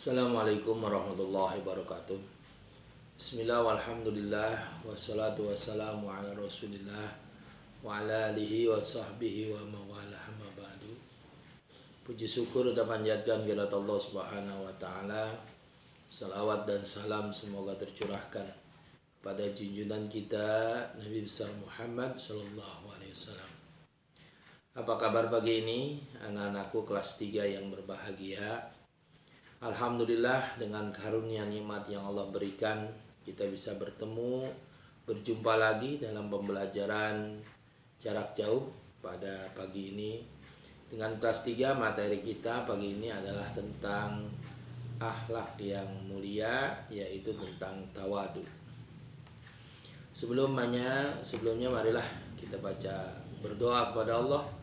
Assalamualaikum warahmatullahi wabarakatuh. Bismillah walhamdulillah wassalatu wassalamu ala rasulillah wa ala alihi wa sahbihi wa mawala amma ba'du. Puji syukur kita panjatkan kepada Allah subhanahu wa ta'ala. Salawat dan salam semoga tercurahkan pada junjungan kita Nabi besar Muhammad sallallahu alaihi wasallam. Apa kabar pagi ini anak-anakku kelas 3 yang berbahagia? Alhamdulillah, dengan karunia nikmat yang Allah berikan, kita bisa bertemu, berjumpa lagi dalam pembelajaran jarak jauh pada pagi ini. Dengan kelas 3, materi kita pagi ini adalah tentang akhlak yang mulia, yaitu tentang tawadu. Sebelumnya marilah kita berdoa kepada Allah.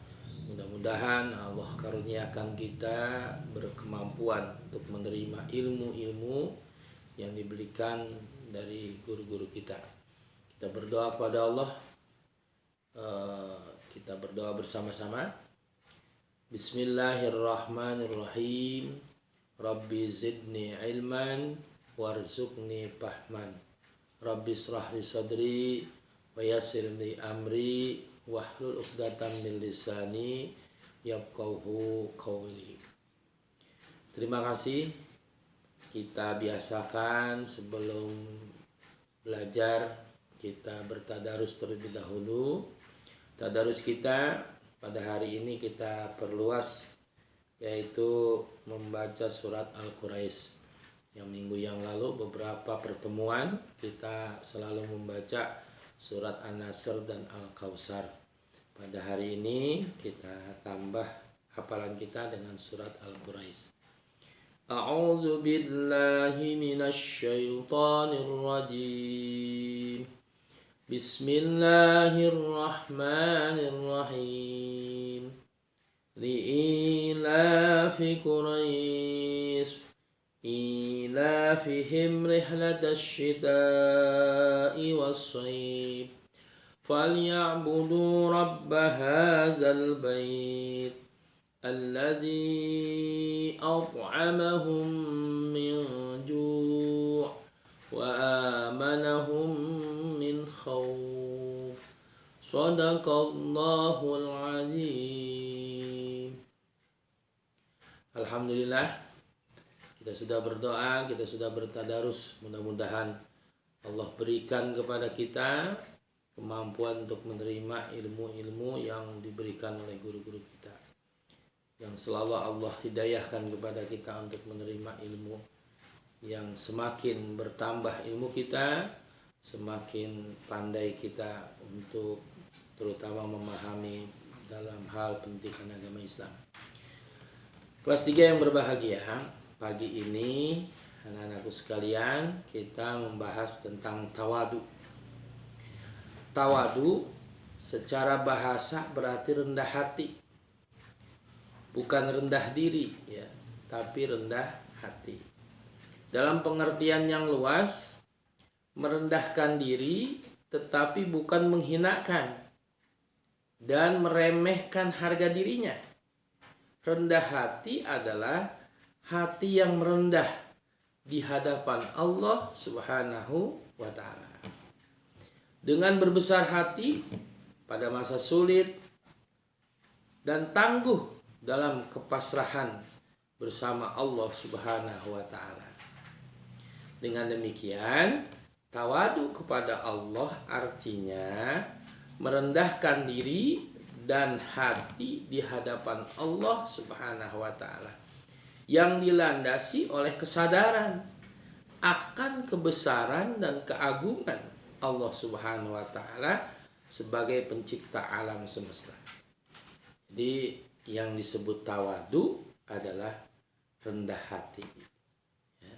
Mudah-mudahan Allah karuniakan kita berkemampuan untuk menerima ilmu-ilmu yang diberikan dari guru-guru kita. Kita berdoa kepada Allah. Kita berdoa bersama-sama. Bismillahirrahmanirrahim. Rabbi zidni ilman warzuqni fahman. Rabbi israh li sadri wa yassir li amri wahlul 'uqdatam min lisani yafqahu qawli. Terima kasih. Kita biasakan sebelum belajar kita bertadarus terlebih dahulu. Tadarus kita pada hari ini kita perluas, yaitu membaca surat Al-Quraisy. Yang minggu yang lalu beberapa pertemuan kita selalu membaca surat An-Nasr dan Al-Kautsar. Pada hari ini kita tambah hafalan kita dengan surat Al-Quraisy. A'udzu billahi minasy syaithanir rajim. Bismillahirrahmanirrahim. Li'ilafi Quraisy ilafihim rihlatash shita'i was-shayb فليعبدوا رب هذا البيت الذي أطعمهم من جوع وآمنهم من خوف صدق الله العظيم. Alhamdulillah, kita sudah berdoa, kita sudah bertadarus. Mudah-mudahan Allah berikan kepada kita kemampuan untuk menerima ilmu-ilmu yang diberikan oleh guru-guru kita, yang selalu Allah hidayahkan kepada kita untuk menerima ilmu. Yang semakin bertambah ilmu kita, semakin pandai kita untuk terutama memahami dalam hal pendidikan agama Islam. Kelas 3 yang berbahagia, pagi ini anak-anakku sekalian, kita membahas tentang tawadu. Tawadu secara bahasa berarti rendah hati, bukan rendah diri ya, tapi rendah hati. Dalam pengertian yang luas, merendahkan diri tetapi bukan menghinakan dan meremehkan harga dirinya. Rendah hati adalah hati yang merendah di hadapan Allah Subhanahu wa ta'ala. Dengan berbesar hati pada masa sulit dan tangguh dalam kepasrahan bersama Allah Subhanahu wa ta'ala. Dengan demikian, tawadu kepada Allah artinya merendahkan diri dan hati di hadapan Allah Subhanahu wa ta'ala, yang dilandasi oleh kesadaran akan kebesaran dan keagungan Allah Subhanahu wa ta'ala sebagai pencipta alam semesta. Jadi yang disebut tawadu adalah rendah hati ya.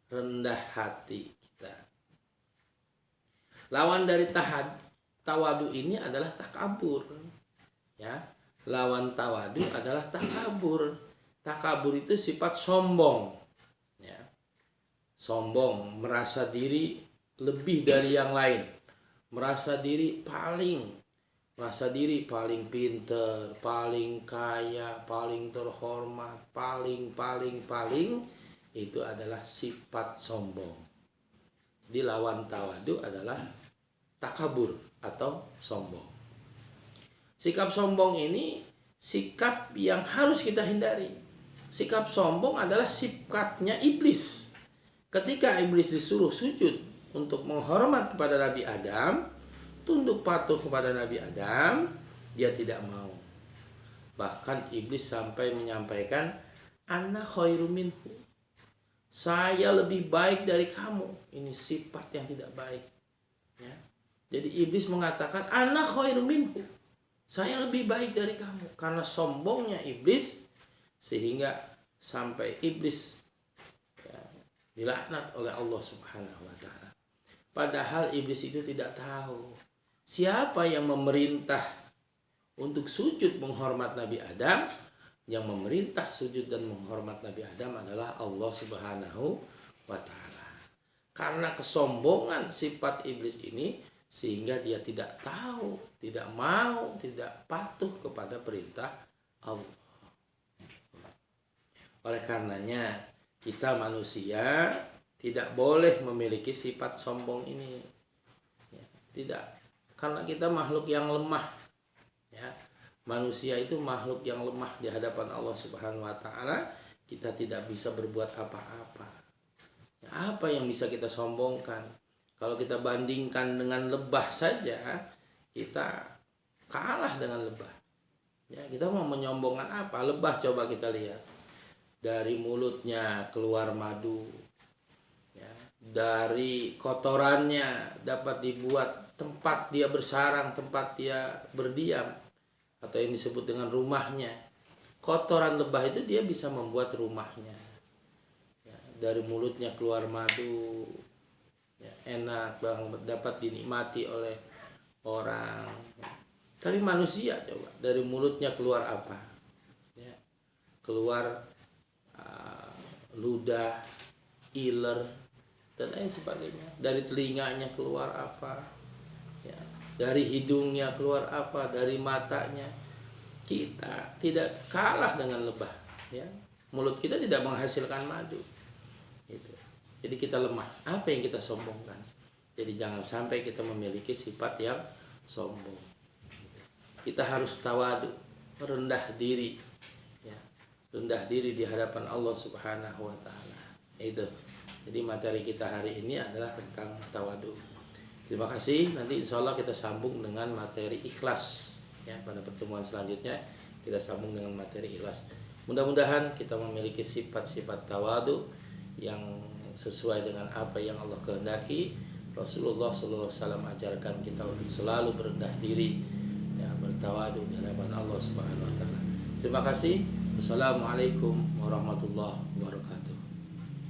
Rendah hati kita. Lawan dari tawadu ini adalah takabur ya. Lawan tawadu adalah takabur. Takabur itu sifat sombong ya. Sombong, merasa diri lebih dari yang lain, merasa diri paling pinter, paling kaya, paling terhormat, paling itu adalah sifat sombong. Jadi lawan tawadu adalah takabur atau sombong. Sikap sombong ini sikap yang harus kita hindari. Sikap sombong adalah sifatnya iblis. Ketika iblis disuruh sujud untuk menghormat kepada Nabi Adam, tunduk patuh kepada Nabi Adam, dia tidak mau. Bahkan iblis sampai menyampaikan, ana khairum minhu, saya lebih baik dari kamu. Ini sifat yang tidak baik, ya. Jadi iblis mengatakan, ana khairum minhu, saya lebih baik dari kamu. Karena sombongnya iblis, sehingga sampai iblis, ya, dilaknat oleh Allah Subhanahu wa ta'ala. Padahal iblis itu tidak tahu siapa yang memerintah untuk sujud menghormat Nabi Adam. Yang memerintah sujud dan menghormat Nabi Adam adalah Allah Subhanahu wa ta'ala. Karena kesombongan sifat iblis ini, sehingga dia tidak tahu, tidak mau, tidak patuh kepada perintah Allah. Oleh karenanya, kita manusia tidak boleh memiliki sifat sombong ini, ya, tidak. Karena kita makhluk yang lemah, ya. Manusia itu makhluk yang lemah di hadapan Allah Subhanahu wa ta'ala. Kita tidak bisa berbuat apa-apa. Ya, apa yang bisa kita sombongkan? Kalau kita bandingkan dengan lebah saja, kita kalah dengan lebah. Ya, kita mau menyombongkan apa? Lebah coba kita lihat. Dari mulutnya keluar madu. Ya, dari kotorannya dapat dibuat tempat dia bersarang, tempat dia berdiam, atau yang disebut dengan rumahnya. Kotoran lebah itu dia bisa membuat rumahnya. Ya, dari mulutnya keluar madu, ya, enak banget, dapat dinikmati oleh orang. Tapi manusia coba, dari mulutnya keluar apa? Ya, keluar ludah, iler, dan lain sebagainya. Dari telinganya keluar apa? Ya, dari hidungnya keluar apa? Dari matanya. Kita tidak kalah dengan lebah, ya. Mulut kita tidak menghasilkan madu, gitu. Jadi kita lemah. Apa yang kita sombongkan? Jadi jangan sampai kita memiliki sifat yang sombong. Kita harus tawadu, rendah diri, ya. Rendah diri di hadapan Allah Subhanahu wa ta'ala. Itu. Jadi materi kita hari ini adalah tentang tawadu. Terima kasih. Nanti insya Allah kita sambung dengan materi ikhlas, ya. Pada pertemuan selanjutnya kita sambung dengan materi ikhlas. Mudah-mudahan kita memiliki sifat-sifat tawadu yang sesuai dengan apa yang Allah kehendaki. Rasulullah SAW ajarkan kita untuk selalu berendah diri, ya, bertawadu di hadapan Allah Subhanahu wa ta'ala. Terima kasih. Wassalamualaikum warahmatullahi wabarakatuh.